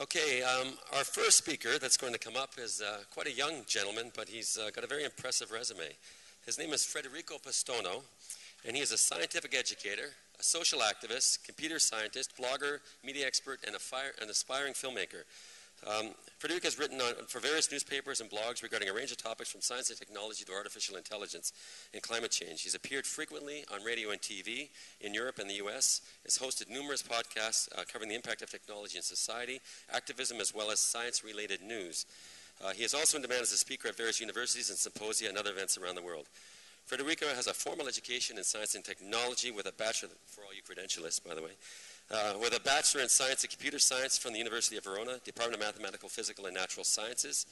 Okay, our first speaker that's going to come up is quite a young gentleman, but he's got a very impressive resume. His name is Federico Pistono, and he is a scientific educator, a social activist, computer scientist, blogger, media expert, and an aspiring filmmaker. Federico has written for various newspapers and blogs regarding a range of topics from science and technology to artificial intelligence and climate change. He's appeared frequently on radio and TV in Europe and the US, has hosted numerous podcasts covering the impact of technology in society, activism, as well as science-related news. He is also in demand as a speaker at various universities and symposia and other events around the world. Federico has a formal education in science and technology with a bachelor, for all you credentialists, by the way, with a bachelor in science and computer science from the University of Verona, Department of Mathematical, Physical, and Natural Sciences.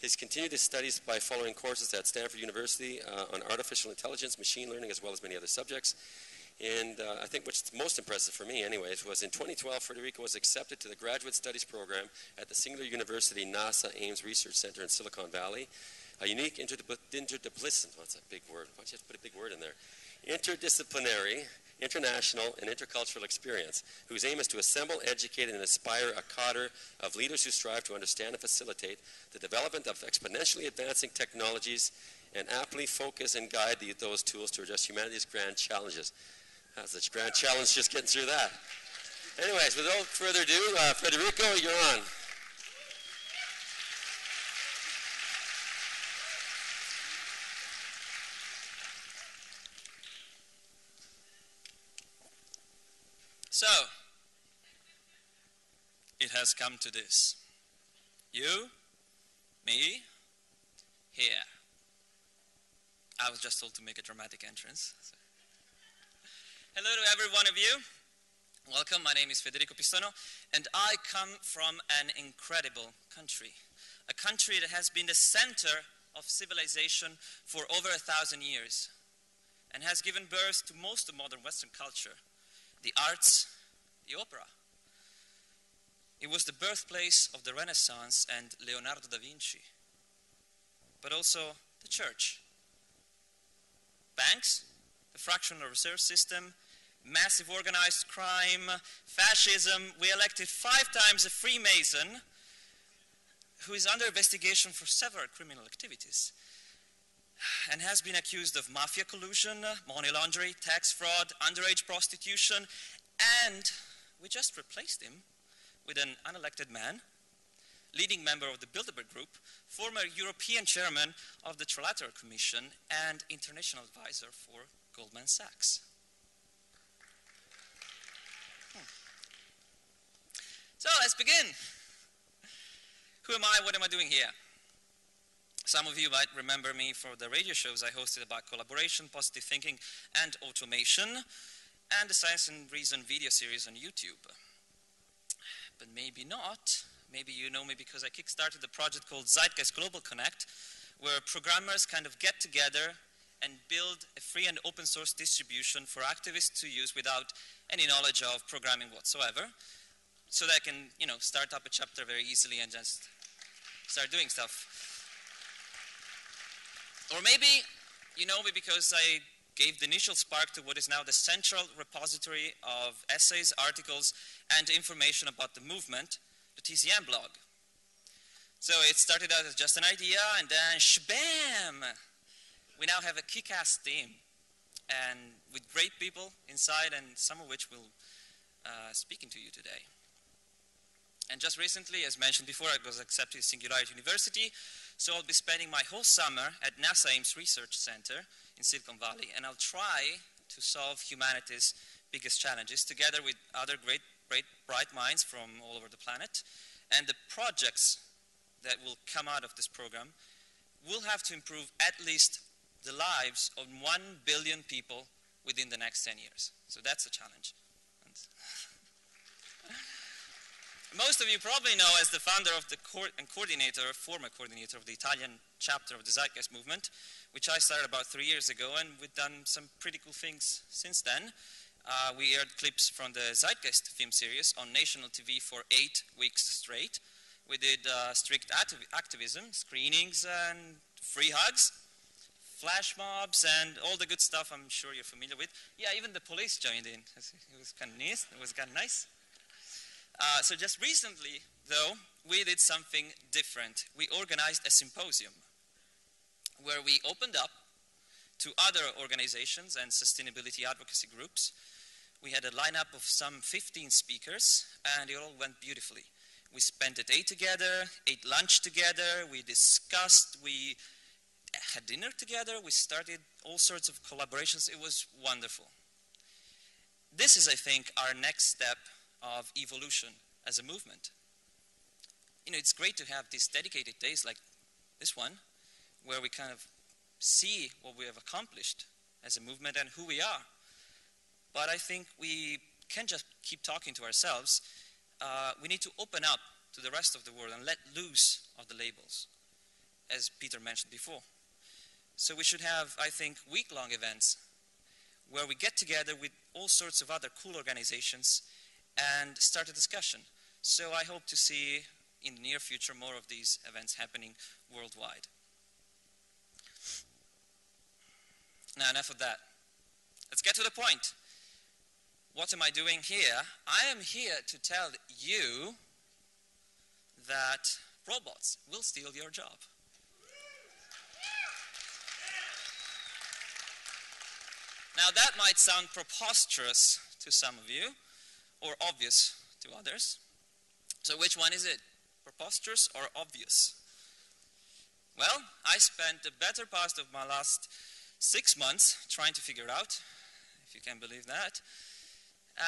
He's continued his studies by following courses at Stanford University on artificial intelligence, machine learning, as well as many other subjects. And I think what's most impressive for me, anyways, was in 2012, Federico was accepted to the Graduate Studies Program at the Singular University NASA Ames Research Center in Silicon Valley. A unique interdisciplinary, what's a big word? Why don't you have to put a big word in there? Interdisciplinary, international, and intercultural experience, whose aim is to assemble, educate, and inspire a cadre of leaders who strive to understand and facilitate the development of exponentially advancing technologies and aptly focus and guide those tools to address humanity's grand challenges. That's a grand challenge just getting through that. Anyways, without further ado, Federico, you're on. So, it has come to this. You, me, here. I was just told to make a dramatic entrance. So. Hello to every one of you. Welcome, my name is Federico Pistono, and I come from an incredible country. A country that has been the center of civilization for over 1,000 years and has given birth to most of modern Western culture. The arts, the opera. It was the birthplace of the Renaissance and Leonardo da Vinci, but also the church. Banks, the fractional reserve system, massive organized crime, fascism. We elected 5 times a Freemason who is under investigation for several criminal activities and has been accused of mafia collusion, money laundering, tax fraud, underage prostitution, and we just replaced him with an unelected man, leading member of the Bilderberg Group, former European chairman of the Trilateral Commission, and international advisor for Goldman Sachs. So let's begin. Who am I? What am I doing here? Some of you might remember me for the radio shows I hosted about collaboration, positive thinking, and automation, and the Science and Reason video series on YouTube. But maybe not. Maybe you know me because I kickstarted a project called Zeitgeist Global Connect, where programmers kind of get together and build a free and open source distribution for activists to use without any knowledge of programming whatsoever, so that I can, start up a chapter very easily and just start doing stuff. Or maybe you know me because I gave the initial spark to what is now the central repository of essays, articles, and information about the movement, the TCM blog. So it started out as just an idea, and then shabam! We now have a kick-ass team, and with great people inside, and some of which will speaking to you today. And just recently, as mentioned before, I was accepted to Singularity University, so I'll be spending my whole summer at NASA Ames Research Center in Silicon Valley, and I'll try to solve humanity's biggest challenges together with other great, bright minds from all over the planet. And the projects that will come out of this program will have to improve at least the lives of 1 billion people within the next 10 years. So that's a challenge. Most of you probably know as the founder of the former coordinator of the Italian chapter of the Zeitgeist movement, which I started about 3 years ago, and we've done some pretty cool things since then. We aired clips from the Zeitgeist film series on national TV for 8 weeks straight. We did strict activism, screenings, and free hugs, flash mobs, and all the good stuff I'm sure you're familiar with. Yeah, even the police joined in. It was kind of nice. So just recently, though, we did something different. We organized a symposium where we opened up to other organizations and sustainability advocacy groups. We had a lineup of some 15 speakers, and it all went beautifully. We spent a day together, ate lunch together, we discussed, we had dinner together, we started all sorts of collaborations. It was wonderful. This is, I think, our next step of evolution as a movement. You know, it's great to have these dedicated days like this one, where we kind of see what we have accomplished as a movement and who we are. But I think we can't just keep talking to ourselves. We need to open up to the rest of the world and let loose of the labels, as Peter mentioned before. So we should have, I think, week-long events where we get together with all sorts of other cool organizations and start a discussion. So I hope to see in the near future more of these events happening worldwide. Now, enough of that. Let's get to the point. What am I doing here? I am here to tell you that robots will steal your job. Now, that might sound preposterous to some of you, or obvious to others. So which one is it? Preposterous or obvious? Well, I spent the better part of my last 6 months trying to figure it out, if you can believe that,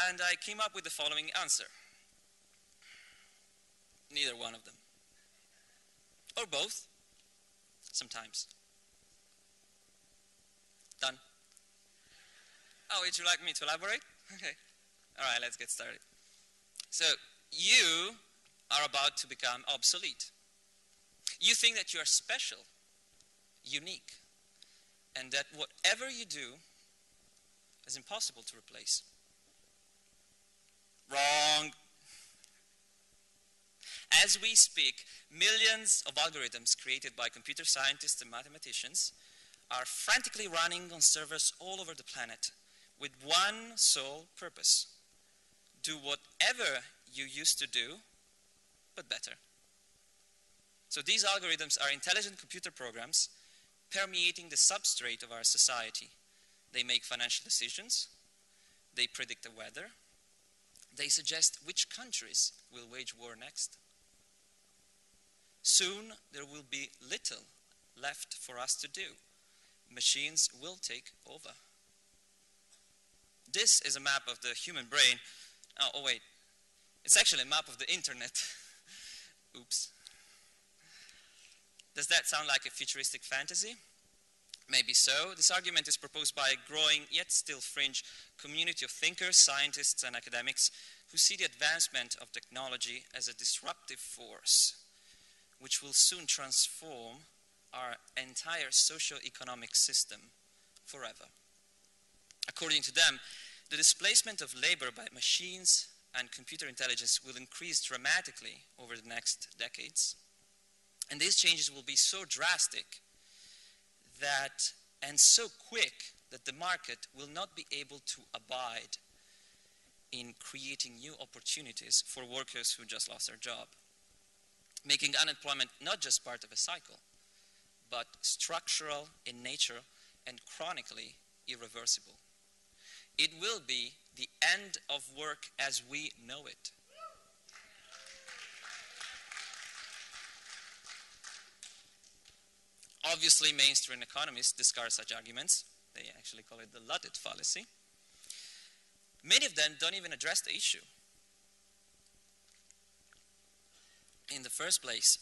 and I came up with the following answer. Neither one of them. Or both, sometimes. Done. Oh, would you like me to elaborate? Okay. All right, let's get started. So, you are about to become obsolete. You think that you are special, unique, and that whatever you do is impossible to replace. Wrong. As we speak, millions of algorithms created by computer scientists and mathematicians are frantically running on servers all over the planet with one sole purpose: do whatever you used to do, but better. So these algorithms are intelligent computer programs permeating the substrate of our society. They make financial decisions, they predict the weather, they suggest which countries will wage war next. Soon there will be little left for us to do. Machines will take over. This is a map of the human brain. Oh wait, it's actually a map of the internet. Oops. Does that sound like a futuristic fantasy? Maybe so. This argument is proposed by a growing, yet still fringe, community of thinkers, scientists, and academics who see the advancement of technology as a disruptive force, which will soon transform our entire socio-economic system forever. According to them, the displacement of labor by machines and computer intelligence will increase dramatically over the next decades. And these changes will be so drastic that, and so quick, that the market will not be able to abide in creating new opportunities for workers who just lost their job, making unemployment not just part of a cycle, but structural in nature and chronically irreversible. It will be the end of work as we know it. Obviously, mainstream economists discard such arguments. They actually call it the Luddites fallacy. Many of them don't even address the issue in the first place.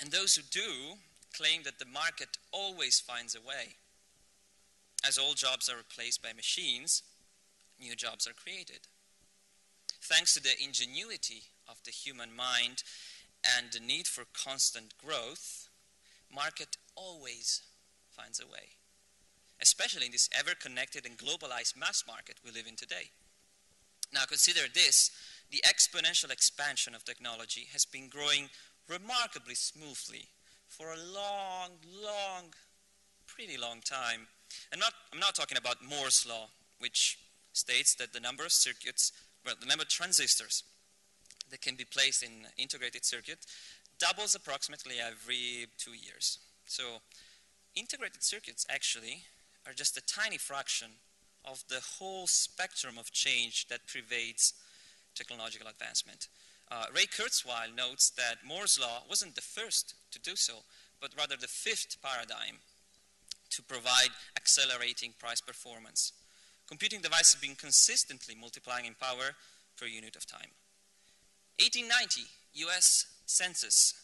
And those who do claim that the market always finds a way. As all jobs are replaced by machines, new jobs are created. Thanks to the ingenuity of the human mind and the need for constant growth, market always finds a way, especially in this ever-connected and globalized mass market we live in today. Now consider this: the exponential expansion of technology has been growing remarkably smoothly for a pretty long time. And I'm not talking about Moore's law, which states that the number of circuits, well, the number of transistors that can be placed in integrated circuit doubles approximately every 2 years. So integrated circuits actually are just a tiny fraction of the whole spectrum of change that pervades technological advancement. Ray Kurzweil notes that Moore's law wasn't the first to do so, but rather the fifth paradigm to provide accelerating price performance. Computing devices have been consistently multiplying in power per unit of time. 1890, US census,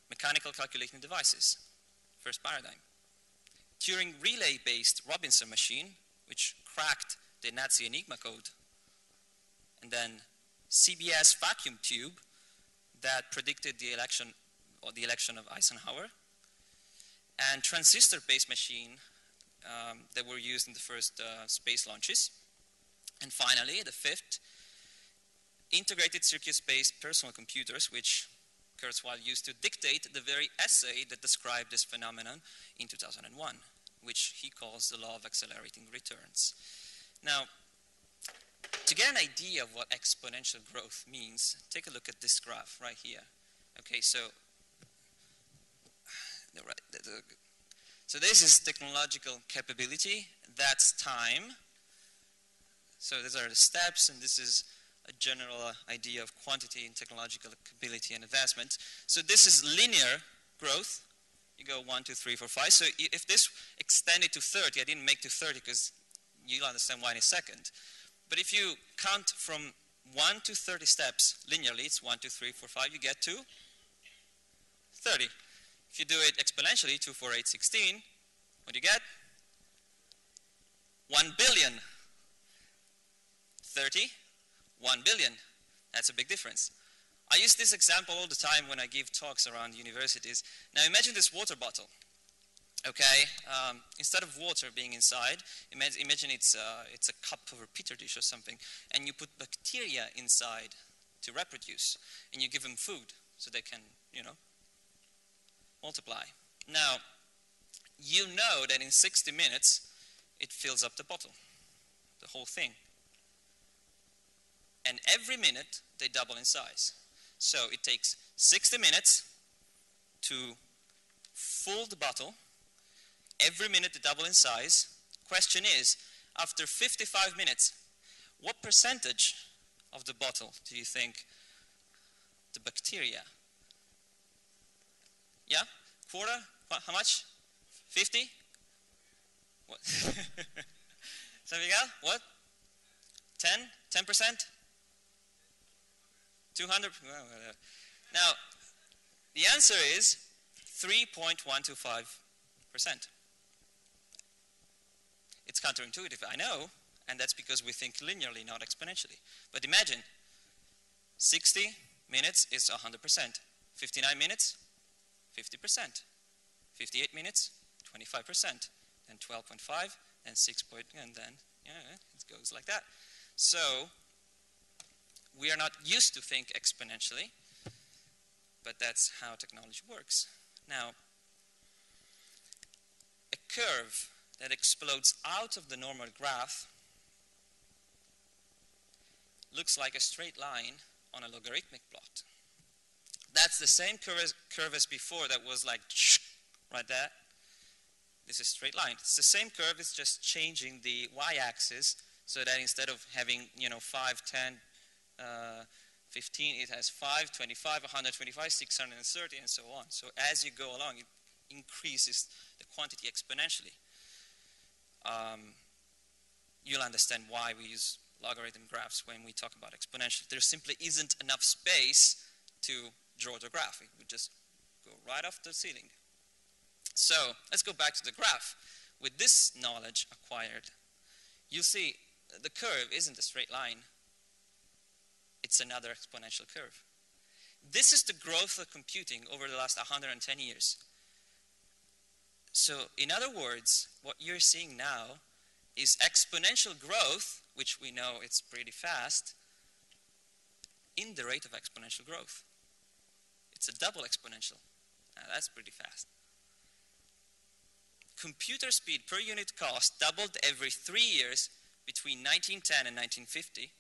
mechanical calculating devices, first paradigm. Turing relay-based Robinson machine, which cracked the Nazi Enigma code. And then CBS vacuum tube that predicted the election of Eisenhower. And transistor-based machine that were used in the first space launches. And finally, the fifth, integrated circuits-based personal computers, which Kurzweil used to dictate the very essay that described this phenomenon in 2001, which he calls the law of accelerating returns. Now, to get an idea of what exponential growth means, take a look at this graph right here. Okay, so this is technological capability, that's time. So these are the steps, and this is a general idea of quantity in technological capability and advancement. So this is linear growth. You go 1, 2, 3, 4, 5. So if this extended to 30, I didn't make to 30 because you'll understand why in a second. But if you count from 1 to 30 steps linearly, it's 1, 2, 3, 4, 5, you get to 30. If you do it exponentially, 2, 4, 8, 16, what do you get? 1 billion. 30, 1 billion. That's a big difference. I use this example all the time when I give talks around universities. Now imagine this water bottle. Okay, instead of water being inside, imagine it's a cup or a petri dish or something, and you put bacteria inside to reproduce, and you give them food so they can, multiply. Now, you know that in 60 minutes, it fills up the bottle, the whole thing. And every minute, they double in size. So it takes 60 minutes to fill the bottle. Every minute, they double in size. Question is, after 55 minutes, what percentage of the bottle do you think the bacteria? Yeah? Quarter? How much? 50? What? Something else? What? 10? 10%? 200? Now, the answer is 3.125%. It's counterintuitive, I know, and that's because we think linearly, not exponentially. But imagine, 60 minutes is 100%. 59 minutes, 50%. 58 minutes, 25%. Then 12.5, then 6 point, and then it goes like that. So we are not used to think exponentially, but that's how technology works. Now, a curve that explodes out of the normal graph looks like a straight line on a logarithmic plot. That's the same curve as before that was like right there. This is a straight line. It's the same curve, it's just changing the y-axis so that instead of having 5, 10, 15, it has 5, 25, 125, 630, and so on. So as you go along, it increases the quantity exponentially. You'll understand why we use logarithm graphs when we talk about exponential. There simply isn't enough space to draw the graph. It would just go right off the ceiling. So let's go back to the graph. With this knowledge acquired, you see the curve isn't a straight line. It's another exponential curve. This is the growth of computing over the last 110 years. So in other words, what you're seeing now is exponential growth, which we know it's pretty fast, in the rate of exponential growth. It's a double exponential. Now that's pretty fast. Computer speed per unit cost doubled every 3 years between 1910 and 1950,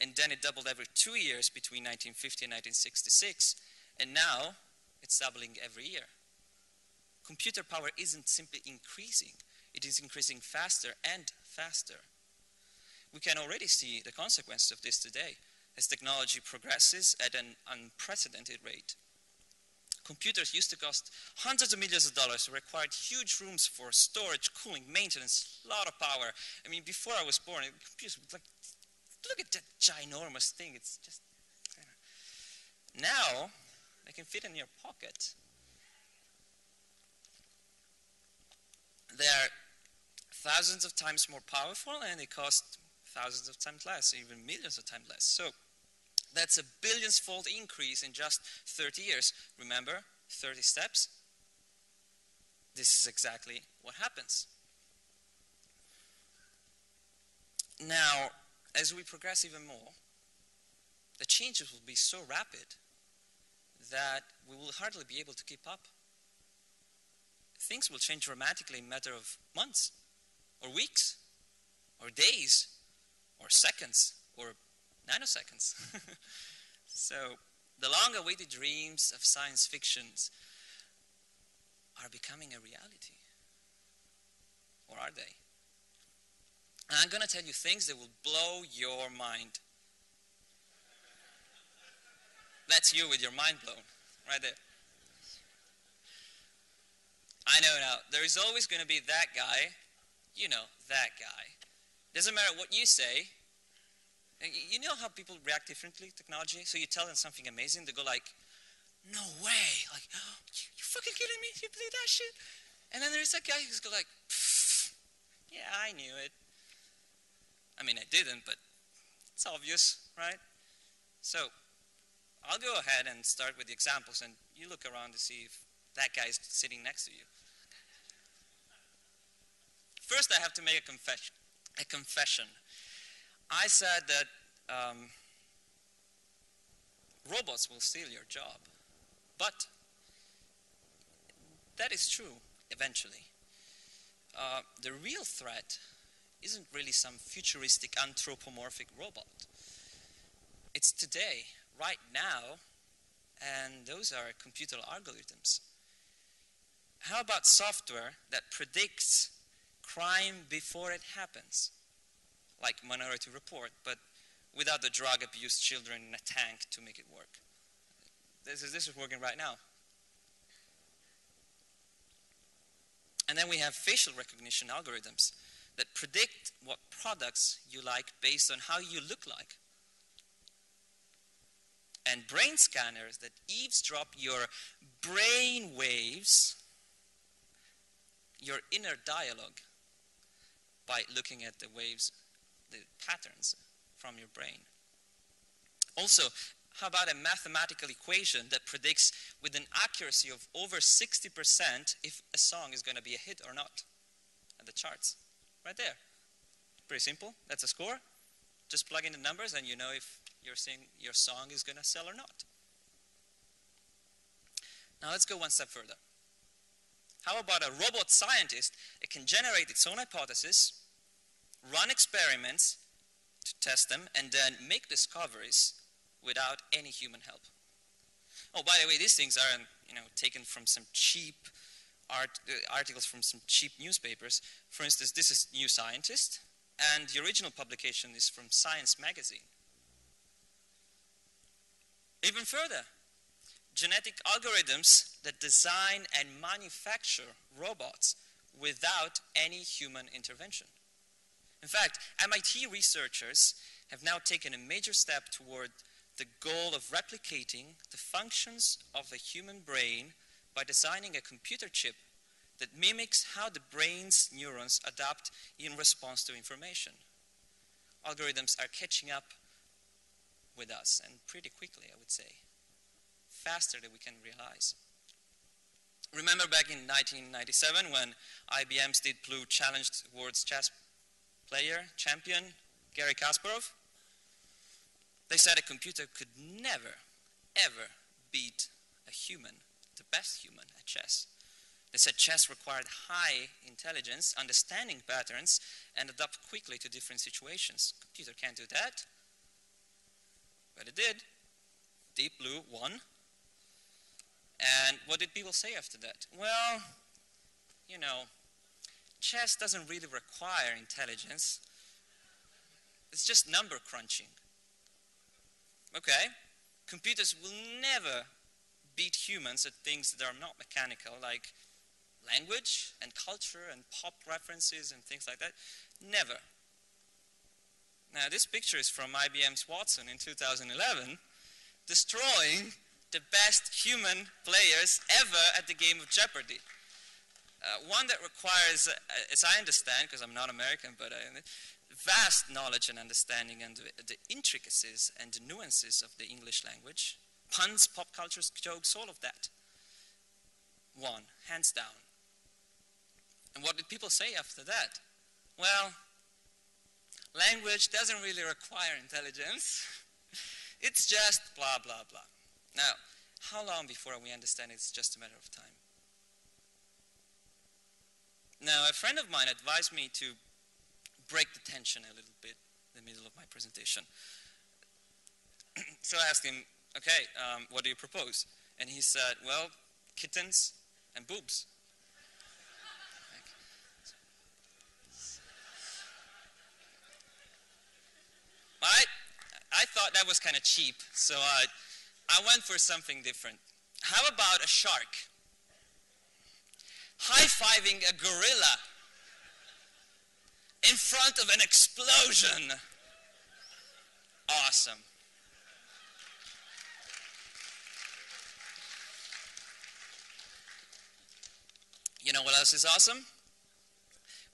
and then it doubled every 2 years between 1950 and 1966, and now it's doubling every year. Computer power isn't simply increasing, it is increasing faster and faster. We can already see the consequences of this today as technology progresses at an unprecedented rate. Computers used to cost hundreds of millions of dollars, required huge rooms for storage, cooling, maintenance, a lot of power. I mean, before I was born, computers were like, look at that ginormous thing. It's just, now, they can fit in your pocket. They are thousands of times more powerful, and they cost thousands of times less, even millions of times less. So that's a billions-fold increase in just 30 years. Remember, 30 steps? This is exactly what happens. Now, as we progress even more, the changes will be so rapid that we will hardly be able to keep up. Things will change dramatically in a matter of months, or weeks, or days, or seconds, or nanoseconds. So, the long-awaited dreams of science fictions are becoming a reality. Or are they? And I'm going to tell you things that will blow your mind. That's you with your mind blown, right there. I know now, there is always going to be that guy, you know, that guy. Doesn't matter what you say. You know how people react differently to technology? So you tell them something amazing, they go like, no way, like, oh, you fucking kidding me? You believe that shit? And then there's that guy who's go like, yeah, I knew it. I mean, I didn't, but it's obvious, right? So I'll go ahead and start with the examples, and you look around to see if that guy is sitting next to you. First, I have to make a confession. I said that robots will steal your job, but that is true eventually. The real threat isn't really some futuristic anthropomorphic robot. It's today, right now, and those are computer algorithms. How about software that predicts crime before it happens? Like Minority Report, but without the drug-abused children in a tank to make it work. This is working right now. And then we have facial recognition algorithms that predict what products you like based on how you look like. And brain scanners that eavesdrop your brain waves, your inner dialogue, by looking at the waves, the patterns from your brain. Also, how about a mathematical equation that predicts with an accuracy of over 60% if a song is going to be a hit or not at the charts? Right there. Pretty simple. That's a score. Just plug in the numbers and you know if your song is going to sell or not. Now let's go one step further. How about a robot scientist that can generate its own hypothesis, run experiments to test them, and then make discoveries without any human help? Oh, by the way, these things aren't, taken from some cheap articles from some cheap newspapers. For instance, this is New Scientist, and the original publication is from Science magazine. Even further, genetic algorithms that design and manufacture robots without any human intervention. In fact, MIT researchers have now taken a major step toward the goal of replicating the functions of the human brain by designing a computer chip that mimics how the brain's neurons adapt in response to information. Algorithms are catching up with us, and pretty quickly, I would say. Faster than we can realize. Remember back in 1997 when IBM's Deep Blue challenged the world's chess player, champion, Garry Kasparov? They said a computer could never, ever beat a human, the best human at chess. They said chess required high intelligence, understanding patterns, and adapt quickly to different situations. Computer can't do that. But it did. Deep Blue won. And what did people say after that? Well, you know, chess doesn't really require intelligence. It's just number crunching. Okay, computers will never beat humans at things that are not mechanical, like language and culture and pop references and things like that. Never. Now, this picture is from IBM's Watson in 2011, destroying the best human players ever at the game of Jeopardy. One that requires, as I understand, because I'm not American, but vast knowledge and understanding and the intricacies and the nuances of the English language, puns, pop culture jokes, all of that. One, hands down. And what did people say after that? Well, language doesn't really require intelligence. It's just blah, blah, blah. Now, how long before we understand it's just a matter of time? Now, a friend of mine advised me to break the tension a little bit in the middle of my presentation. So I asked him, okay, what do you propose? And he said, well, kittens and boobs. I thought that was kind of cheap, so I went for something different. How about a shark high-fiving a gorilla in front of an explosion? Awesome. You know what else is awesome?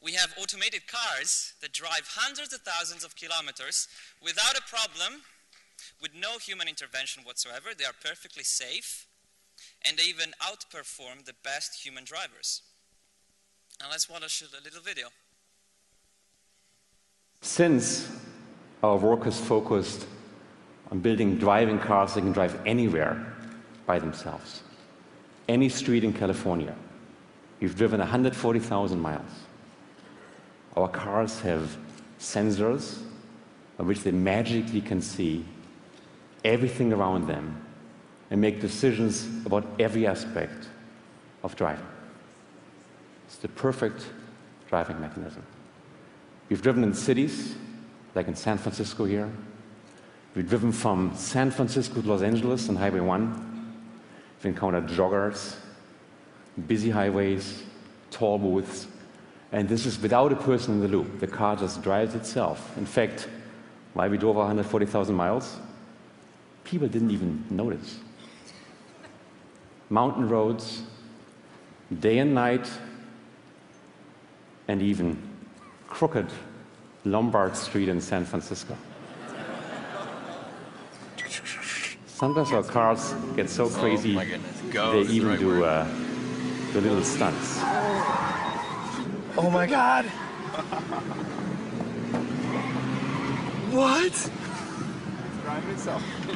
We have automated cars that drive hundreds of thousands of kilometers without a problem, with no human intervention whatsoever. They are perfectly safe, and they even outperform the best human drivers. Now let's watch a little video. Since our work is focused on building driving cars that can drive anywhere by themselves, any street in California, we've driven 140,000 miles. Our cars have sensors by which they magically can see everything around them and make decisions about every aspect of driving. It's the perfect driving mechanism. We've driven in cities, like in San Francisco here. We've driven from San Francisco to Los Angeles on Highway 1. We've encountered joggers, busy highways, toll booths, and this is without a person in the loop. The car just drives itself. In fact, while we drove 140,000 miles, people didn't even notice. Mountain roads, day and night, and even crooked Lombard Street in San Francisco. Sometimes our cars get so crazy, they even do little stunts. Oh my God! What? It's driving itself. All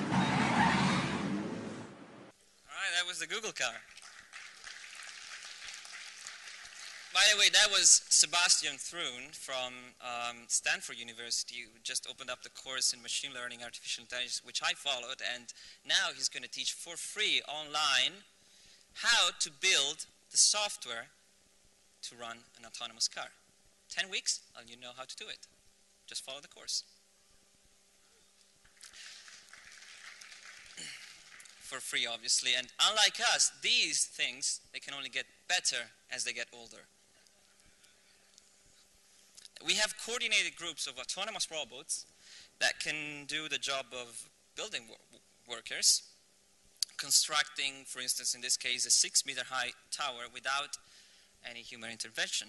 right, that was the Google car. By the way, that was Sebastian Thrun from Stanford University, who just opened up the course in machine learning, artificial intelligence, which I followed, and now he's going to teach for free online how to build the software to run an autonomous car. 10 weeks, and you know how to do it. Just follow the course. For free, obviously, and unlike us, these things, they can only get better as they get older. We have coordinated groups of autonomous robots that can do the job of building workers, constructing, for instance, in this case, a 6-meter high tower without any human intervention.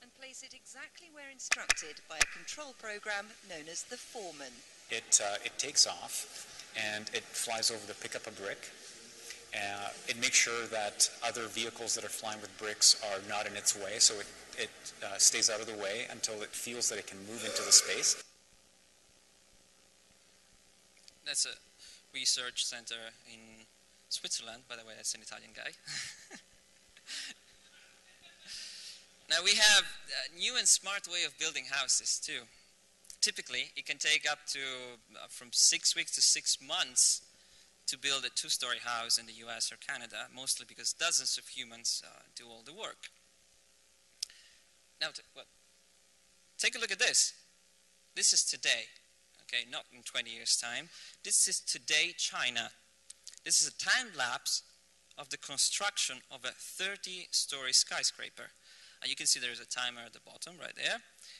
And place it exactly where instructed by a control program known as the foreman. It takes off and it flies over to pick up a brick. It makes sure that other vehicles that are flying with bricks are not in its way, so it stays out of the way until it feels that it can move into the space. That's a research center in Switzerland, by the way. That's an Italian guy. Now we have a new and smart way of building houses too. Typically, it can take up to from 6 weeks to 6 months to build a 2-story house in the US or Canada, mostly because dozens of humans do all the work. Now, take a look at this. This is today, okay, not in 20 years' time. This is today China. This is a time lapse of the construction of a 30-story skyscraper. You can see there's a timer at the bottom right there.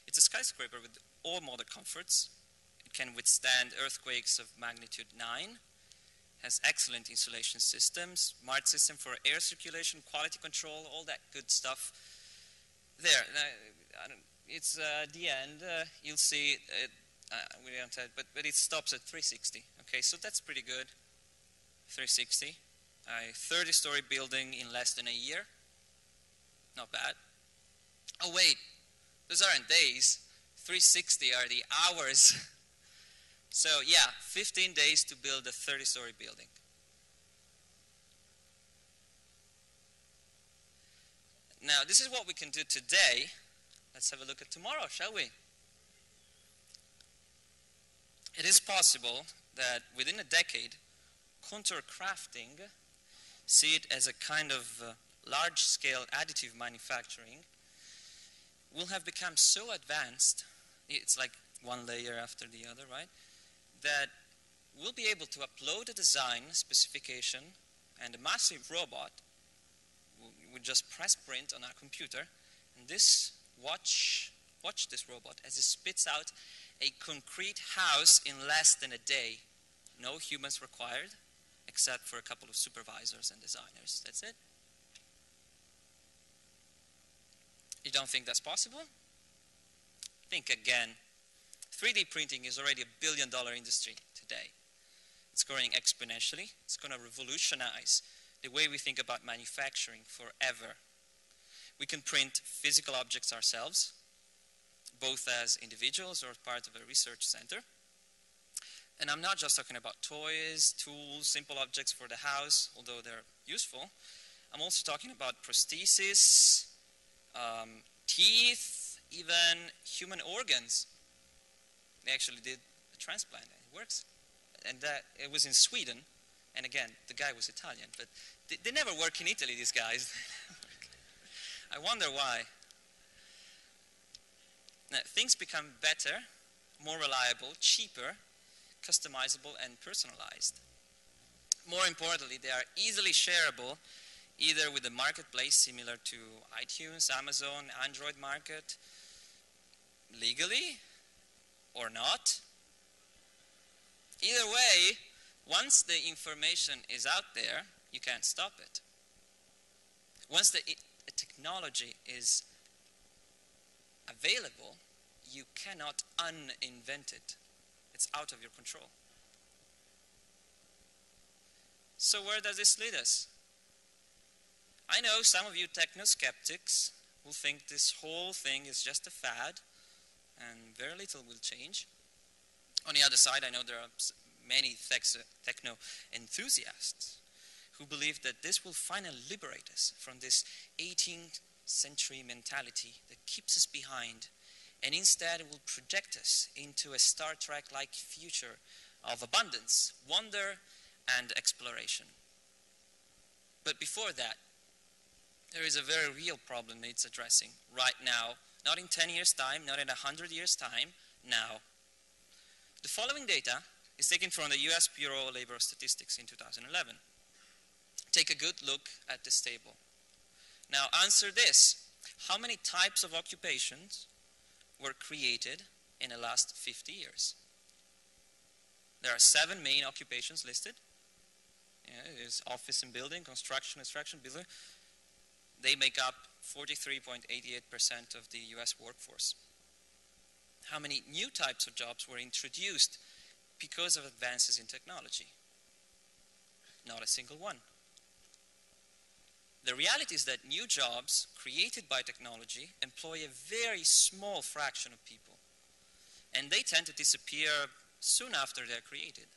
It's a skyscraper with all modern comforts. It can withstand earthquakes of magnitude 9, has excellent insulation systems, smart system for air circulation, quality control, all that good stuff. There, it's the end. You'll see it, we don't have, but it stops at 360. Okay, so that's pretty good. 360, a 30-story building in less than a year. Not bad. Oh wait, those aren't days. 360 are the hours. So yeah, 15 days to build a 30-story building. Now, this is what we can do today. Let's have a look at tomorrow, shall we? It is possible that within a decade, contour crafting, see it as a kind of large-scale additive manufacturing, will have become so advanced, it's like one layer after the other, right? That we'll be able to upload a design specification and a massive robot would just press print on our computer, and this watch this robot as it spits out a concrete house in less than a day. No humans required, except for a couple of supervisors and designers. That's it. You don't think that's possible? Think again. 3D printing is already a billion-dollar industry today. It's growing exponentially. It's going to revolutionize the way we think about manufacturing forever. We can print physical objects ourselves, both as individuals or as part of a research center. And I'm not just talking about toys, tools, simple objects for the house, although they're useful. I'm also talking about prostheses, teeth, even human organs. They actually did a transplant, and it works. And it was in Sweden, and again, the guy was Italian, but they never work in Italy, these guys. I wonder why. Now, things become better, more reliable, cheaper, customizable, and personalized. More importantly, they are easily shareable, either with the marketplace similar to iTunes, Amazon, Android market, legally or not. Either way, once the information is out there, you can't stop it. Once the technology is available, you cannot uninvent it. It's out of your control. So where does this lead us? I know some of you techno-skeptics will think this whole thing is just a fad and very little will change. On the other side, I know there are many techno enthusiasts who believe that this will finally liberate us from this 18th century mentality that keeps us behind, and instead will project us into a Star Trek-like future of abundance, wonder, and exploration. But before that, there is a very real problem needs addressing right now, not in 10 years' time, not in 100 years' time, now. The following data is taken from the US Bureau of Labor Statistics in 2011. Take a good look at this table. Now answer this. How many types of occupations were created in the last 50 years? There are 7 main occupations listed. It is office and building, construction, building. They make up 43.88% of the US workforce. How many new types of jobs were introduced because of advances in technology? Not a single one. The reality is that new jobs created by technology employ a very small fraction of people, and they tend to disappear soon after they're created.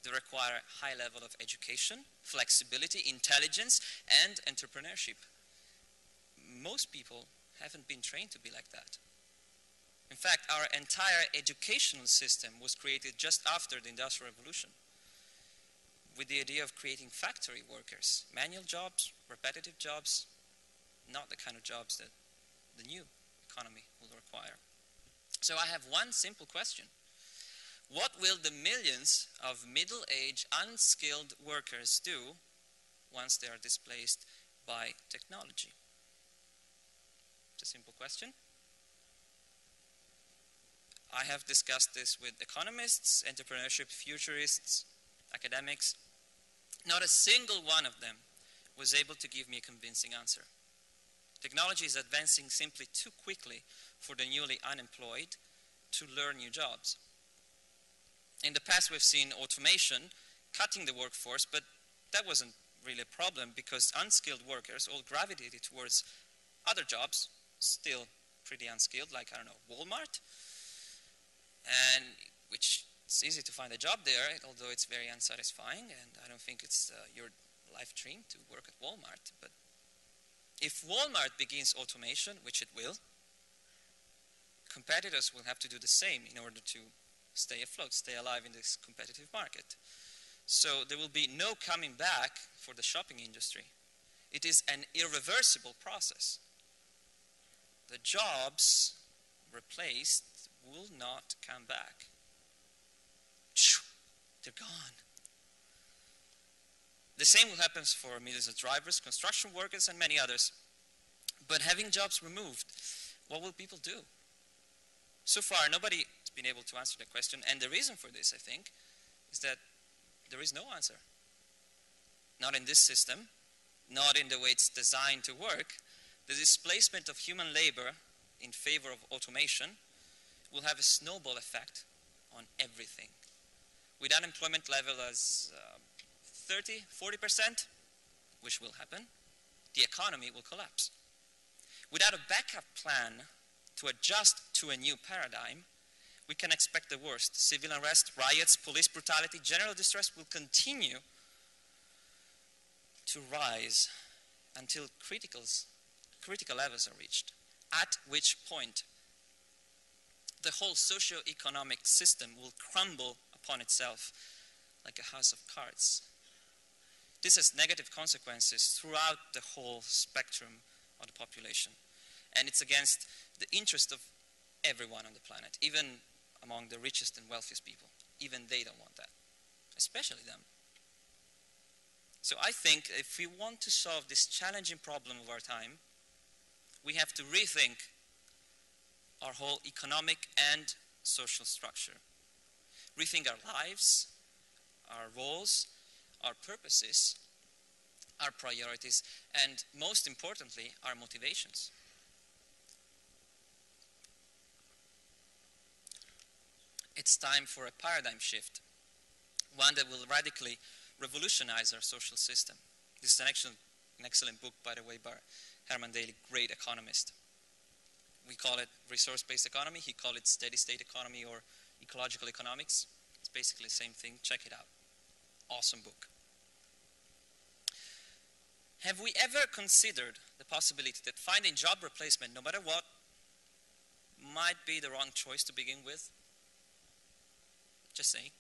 They require a high level of education, flexibility, intelligence, and entrepreneurship. Most people haven't been trained to be like that. In fact, our entire educational system was created just after the Industrial Revolution, with the idea of creating factory workers, manual jobs, repetitive jobs, not the kind of jobs that the new economy will require. So I have one simple question. What will the millions of middle-aged, unskilled workers do once they are displaced by technology? It's a simple question. I have discussed this with economists, entrepreneurship futurists, academics. Not a single one of them was able to give me a convincing answer. Technology is advancing simply too quickly for the newly unemployed to learn new jobs. In the past, we've seen automation cutting the workforce, but that wasn't really a problem because unskilled workers all gravitated towards other jobs, still pretty unskilled, like, I don't know, Walmart, and which it's easy to find a job there, although it's very unsatisfying, and I don't think it's your life dream to work at Walmart. But if Walmart begins automation, which it will, competitors will have to do the same in order to stay afloat, stay alive in this competitive market. So there will be no coming back for the shopping industry. It is an irreversible process. The jobs replaced will not come back. They're gone. The same will happen for millions of drivers, construction workers, and many others. But having jobs removed, what will people do? So far, nobody has been able to answer the question, and the reason for this, I think, is that there is no answer. Not in this system, not in the way it's designed to work. The displacement of human labor in favor of automation will have a snowball effect on everything. With unemployment level as 30, 40%, which will happen, the economy will collapse. Without a backup plan to adjust to a new paradigm, we can expect the worst. Civil unrest, riots, police brutality, general distress will continue to rise until critical levels are reached, at which point the whole socio-economic system will crumble upon itself like a house of cards. This has negative consequences throughout the whole spectrum of the population. And it's against the interest of everyone on the planet, even among the richest and wealthiest people. Even they don't want that, especially them. So I think if we want to solve this challenging problem of our time, we have to rethink our whole economic and social structure. Rethink our lives, our roles, our purposes, our priorities, and most importantly, our motivations. It's time for a paradigm shift, one that will radically revolutionize our social system. This is an excellent book, by the way, by Herman Daly, great economist. We call it resource-based economy. He called it steady-state economy or ecological economics. It's basically the same thing. Check it out. Awesome book. Have we ever considered the possibility that finding job replacement, no matter what, might be the wrong choice to begin with? Just saying.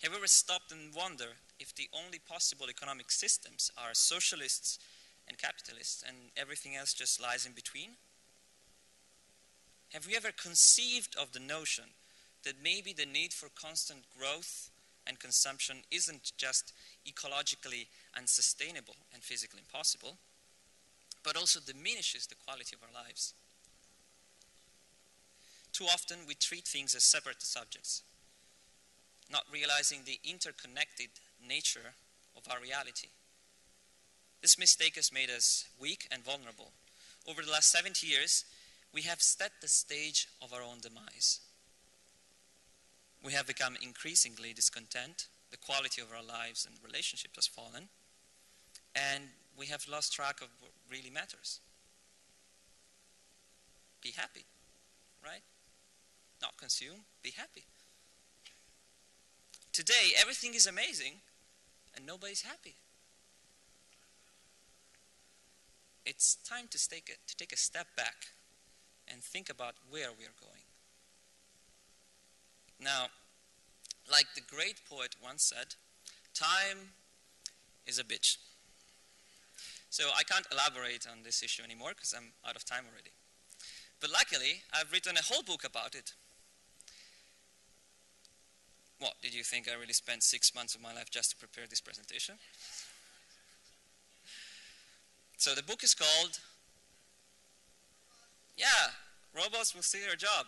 Have we ever stopped and wondered if the only possible economic systems are socialists and capitalists and everything else just lies in between? Have we ever conceived of the notion that maybe the need for constant growth and consumption isn't just ecologically unsustainable and physically impossible, but also diminishes the quality of our lives? Too often we treat things as separate subjects, not realizing the interconnected nature of our reality. This mistake has made us weak and vulnerable. Over the last 70 years, we have set the stage of our own demise. We have become increasingly discontent, the quality of our lives and relationships has fallen, and we have lost track of what really matters. Be happy, right? Not consume, be happy. Today, everything is amazing, and nobody's happy. It's time to take a step back and think about where we are going. Now, like the great poet once said, time is a bitch. So I can't elaborate on this issue anymore because I'm out of time already. But luckily, I've written a whole book about it. What, did you think I really spent 6 months of my life just to prepare this presentation? So the book is called, Robots Will Steal Your Job.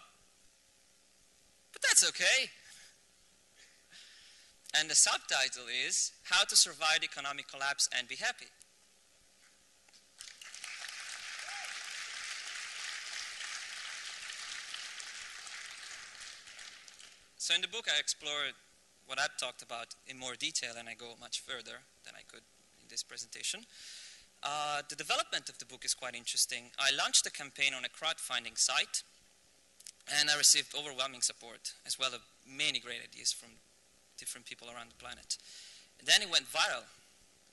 But that's okay. And the subtitle is How to Survive Economic Collapse and Be Happy. So in the book I explore what I've talked about in more detail, and I go much further than I could in this presentation. The development of the book is quite interesting. I launched a campaign on a crowdfunding site, and I received overwhelming support, as well as many great ideas from different people around the planet. And then it went viral,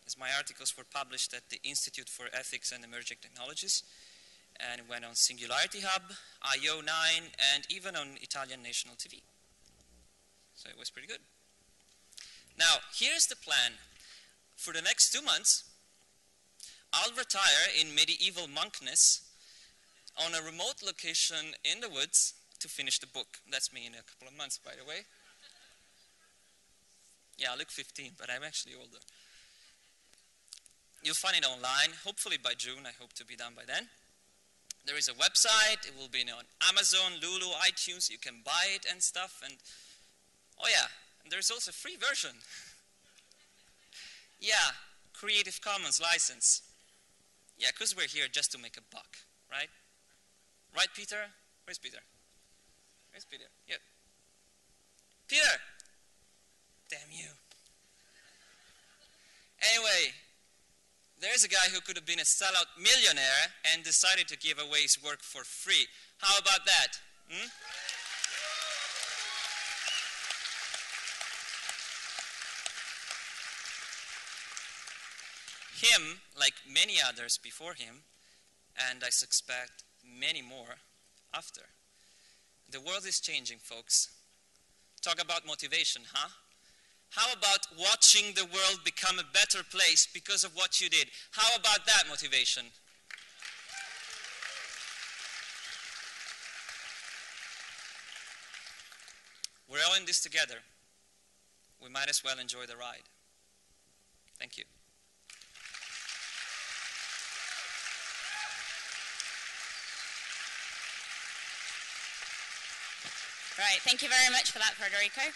as my articles were published at the Institute for Ethics and Emerging Technologies, and it went on Singularity Hub, IO9, and even on Italian national TV. So it was pretty good. Now, here's the plan. For the next 2 months, I'll retire in medieval monkness on a remote location in the woods to finish the book. That's me in a couple of months, by the way. Yeah, I look 15, but I'm actually older. You'll find it online. Hopefully by June, I hope to be done by then. There is a website. It will be on Amazon, Lulu, iTunes. You can buy it and stuff. And oh yeah, and there's also a free version. Yeah, Creative Commons license. Yeah, because we're here just to make a buck, right? Right, Peter? Where's Peter? Where's Peter? Yeah. Peter! Damn you. Anyway, there's a guy who could have been a sellout millionaire and decided to give away his work for free. How about that? Hmm? Him, like many others before him, and I suspect many more after. The world is changing, folks. Talk about motivation, huh? How about watching the world become a better place because of what you did? How about that motivation? We're all in this together. We might as well enjoy the ride. Thank you. Right, thank you very much for that, Federico.